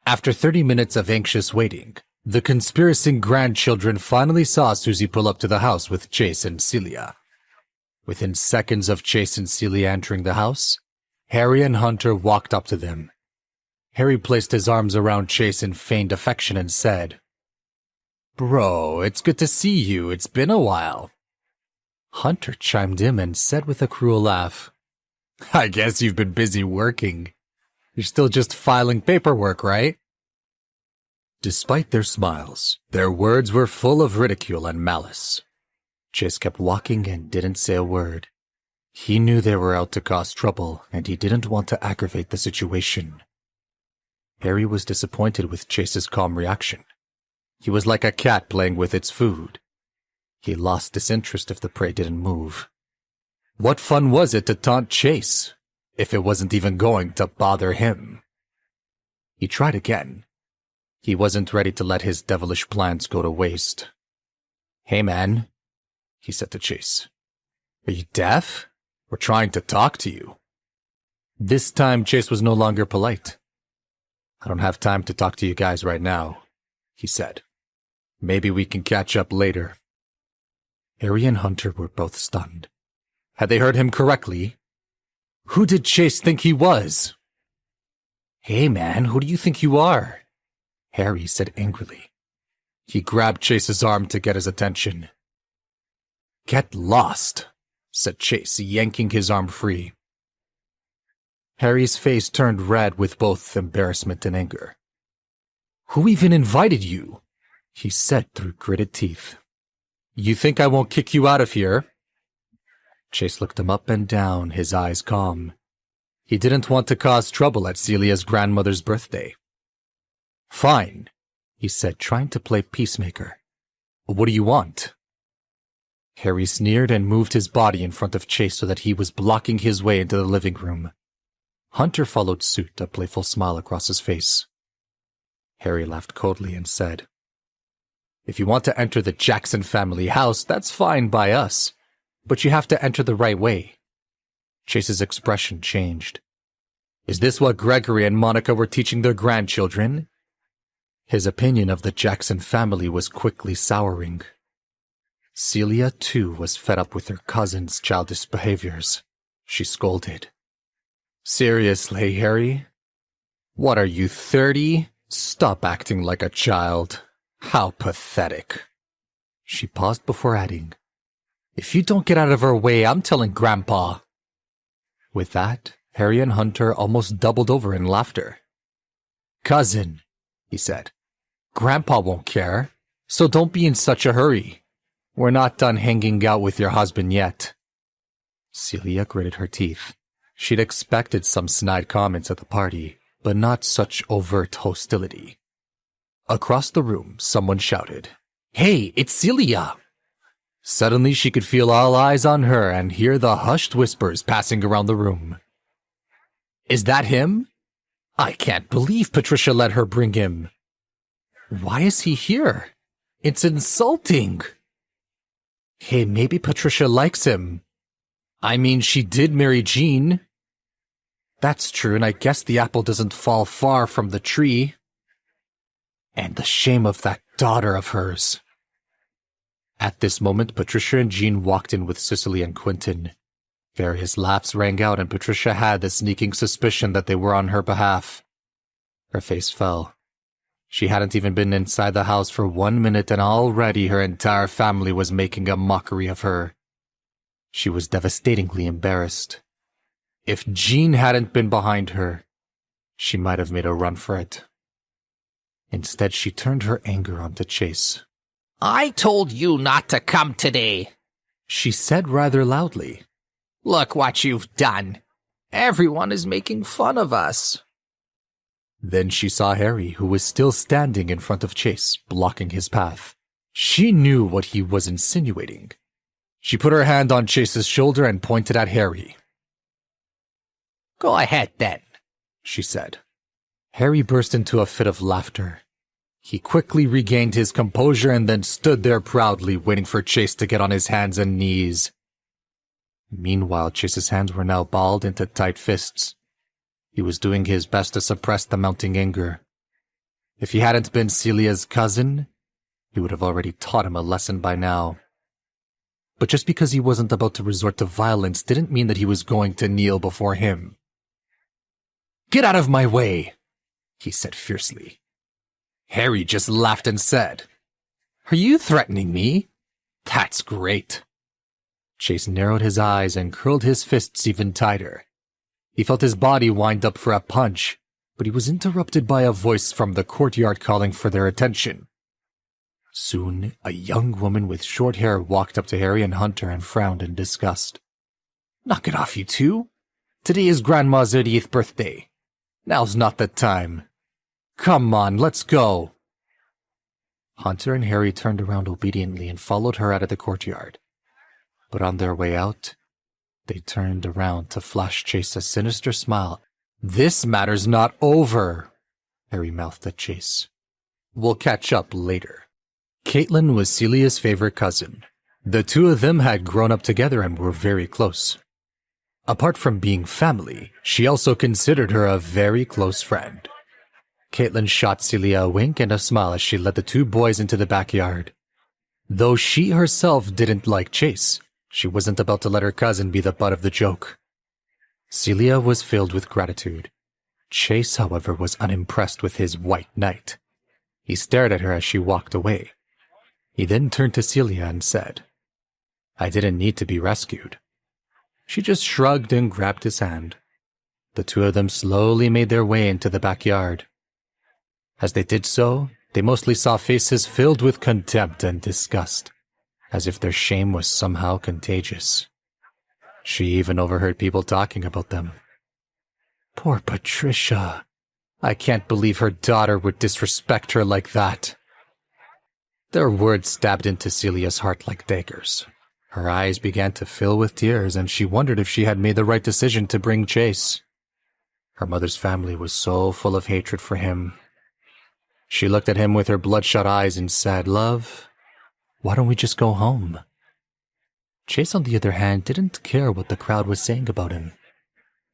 After 30 minutes of anxious waiting, the conspiracing grandchildren finally saw Susie pull up to the house with Chase and Celia. Within seconds of Chase and Celia entering the house, Harry and Hunter walked up to them. Harry placed his arms around Chase in feigned affection and said, "Bro, it's good to see you. It's been a while." Hunter chimed in and said with a cruel laugh, "I guess you've been busy working. You're still just filing paperwork, right?" Despite their smiles, their words were full of ridicule and malice. Chase kept walking and didn't say a word. He knew they were out to cause trouble, and he didn't want to aggravate the situation. Harry was disappointed with Chase's calm reaction. He was like a cat playing with its food. He lost disinterest if the prey didn't move. What fun was it to taunt Chase, if it wasn't even going to bother him? He tried again. He wasn't ready to let his devilish plans go to waste. "Hey man," he said to Chase. "Are you deaf? We're trying to talk to you." This time Chase was no longer polite. "I don't have time to talk to you guys right now," he said. "Maybe we can catch up later." Harry and Hunter were both stunned. Had they heard him correctly? Who did Chase think he was? "Hey man, who do you think you are?" Harry said angrily. He grabbed Chase's arm to get his attention. "Get lost," said Chase, yanking his arm free. Harry's face turned red with both embarrassment and anger. "Who even invited you?" he said through gritted teeth. "You think I won't kick you out of here?" Chase looked him up and down, his eyes calm. He didn't want to cause trouble at Celia's grandmother's birthday. "Fine," he said, trying to play peacemaker. "What do you want?" Harry sneered and moved his body in front of Chase so that he was blocking his way into the living room. Hunter followed suit, a playful smile across his face. Harry laughed coldly and said, "If you want to enter the Jackson family house, that's fine by us, but you have to enter the right way." Chase's expression changed. "Is this what Gregory and Monica were teaching their grandchildren?" His opinion of the Jackson family was quickly souring. Celia, too, was fed up with her cousin's childish behaviors. She scolded. "Seriously, Harry? What are you, 30? Stop acting like a child. How pathetic." She paused before adding, "If you don't get out of her way, I'm telling Grandpa." With that, Harry and Hunter almost doubled over in laughter. "Cousin," he said, "Grandpa won't care, so don't be in such a hurry. We're not done hanging out with your husband yet." Celia gritted her teeth. She'd expected some snide comments at the party, but not such overt hostility. Across the room, someone shouted, "Hey, it's Celia!" Suddenly she could feel all eyes on her and hear the hushed whispers passing around the room. "Is that him? I can't believe Patricia let her bring him. Why is he here? It's insulting." "Hey, maybe Patricia likes him. I mean, she did marry Jean." "That's true, and I guess the apple doesn't fall far from the tree." "And the shame of that daughter of hers." At this moment, Patricia and Jean walked in with Cicely and Quentin. Various laughs rang out, and Patricia had the sneaking suspicion that they were on her behalf. Her face fell. She hadn't even been inside the house for 1 minute, and already her entire family was making a mockery of her. She was devastatingly embarrassed. If Jean hadn't been behind her, she might have made a run for it. Instead, she turned her anger onto Chase. "I told you not to come today," she said rather loudly. "Look what you've done. Everyone is making fun of us." Then she saw Harry, who was still standing in front of Chase, blocking his path. She knew what he was insinuating. She put her hand on Chase's shoulder and pointed at Harry. "Go ahead, then," she said. Harry burst into a fit of laughter. He quickly regained his composure and then stood there proudly, waiting for Chase to get on his hands and knees. Meanwhile, Chase's hands were now balled into tight fists. He was doing his best to suppress the mounting anger. If he hadn't been Celia's cousin, he would have already taught him a lesson by now. But just because he wasn't about to resort to violence didn't mean that he was going to kneel before him. "Get out of my way," he said fiercely. Harry just laughed and said, "Are you threatening me? That's great." Chase narrowed his eyes and curled his fists even tighter. He felt his body wind up for a punch, but he was interrupted by a voice from the courtyard calling for their attention. Soon, a young woman with short hair walked up to Harry and Hunter and frowned in disgust. "Knock it off, you two. Today is Grandma's 30th birthday. Now's not the time. Come on, let's go." Hunter and Harry turned around obediently and followed her out of the courtyard. But on their way out, they turned around to flash Chase a sinister smile. "This matter's not over," Harry mouthed at Chase. "We'll catch up later." Caitlin was Celia's favorite cousin. The two of them had grown up together and were very close. Apart from being family, she also considered her a very close friend. Caitlin shot Celia a wink and a smile as she led the two boys into the backyard. Though she herself didn't like Chase, she wasn't about to let her cousin be the butt of the joke. Celia was filled with gratitude. Chase, however, was unimpressed with his white knight. He stared at her as she walked away. He then turned to Celia and said, "I didn't need to be rescued." She just shrugged and grabbed his hand. The two of them slowly made their way into the backyard. As they did so, they mostly saw faces filled with contempt and disgust, as if their shame was somehow contagious. She even overheard people talking about them. "Poor Patricia. I can't believe her daughter would disrespect her like that." Their words stabbed into Celia's heart like daggers. Her eyes began to fill with tears, and she wondered if she had made the right decision to bring Chase. Her mother's family was so full of hatred for him. She looked at him with her bloodshot eyes and said, "Love, why don't we just go home?" Chase, on the other hand, didn't care what the crowd was saying about him.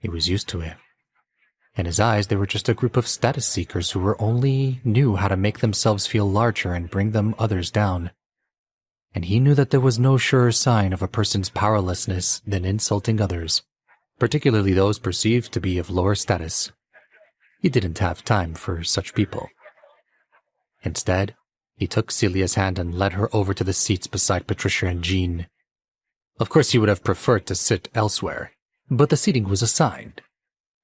He was used to it. In his eyes, they were just a group of status seekers who only knew how to make themselves feel larger and bring them others down. And he knew that there was no surer sign of a person's powerlessness than insulting others, particularly those perceived to be of lower status. He didn't have time for such people. Instead, he took Celia's hand and led her over to the seats beside Patricia and Jean. Of course, he would have preferred to sit elsewhere, but the seating was assigned.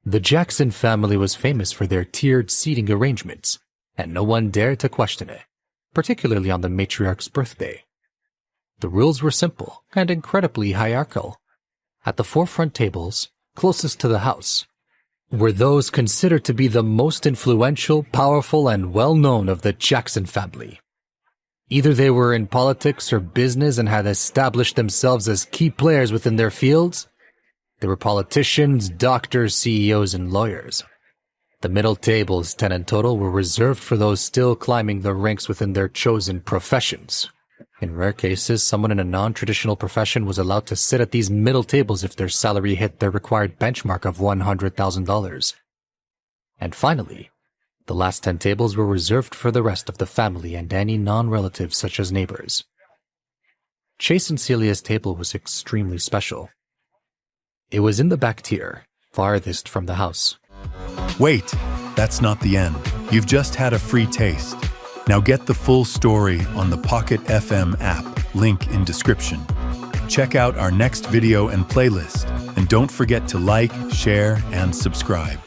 The Jackson family was famous for their tiered seating arrangements, and no one dared to question it, particularly on the matriarch's birthday. The rules were simple and incredibly hierarchical. At the forefront tables, closest to the house, were those considered to be the most influential, powerful, and well-known of the Jackson family. Either they were in politics or business and had established themselves as key players within their fields. They were politicians, doctors, CEOs, and lawyers. The middle tables, 10 in total, were reserved for those still climbing the ranks within their chosen professions. In rare cases, someone in a non-traditional profession was allowed to sit at these middle tables if their salary hit their required benchmark of $100,000. And finally, the last 10 tables were reserved for the rest of the family and any non-relatives such as neighbors. Chase and Celia's table was extremely special. It was in the back tier, farthest from the house. Wait, that's not the end. You've just had a free taste. Now get the full story on the Pocket FM app, link in description. Check out our next video and playlist, and don't forget to like, share, and subscribe.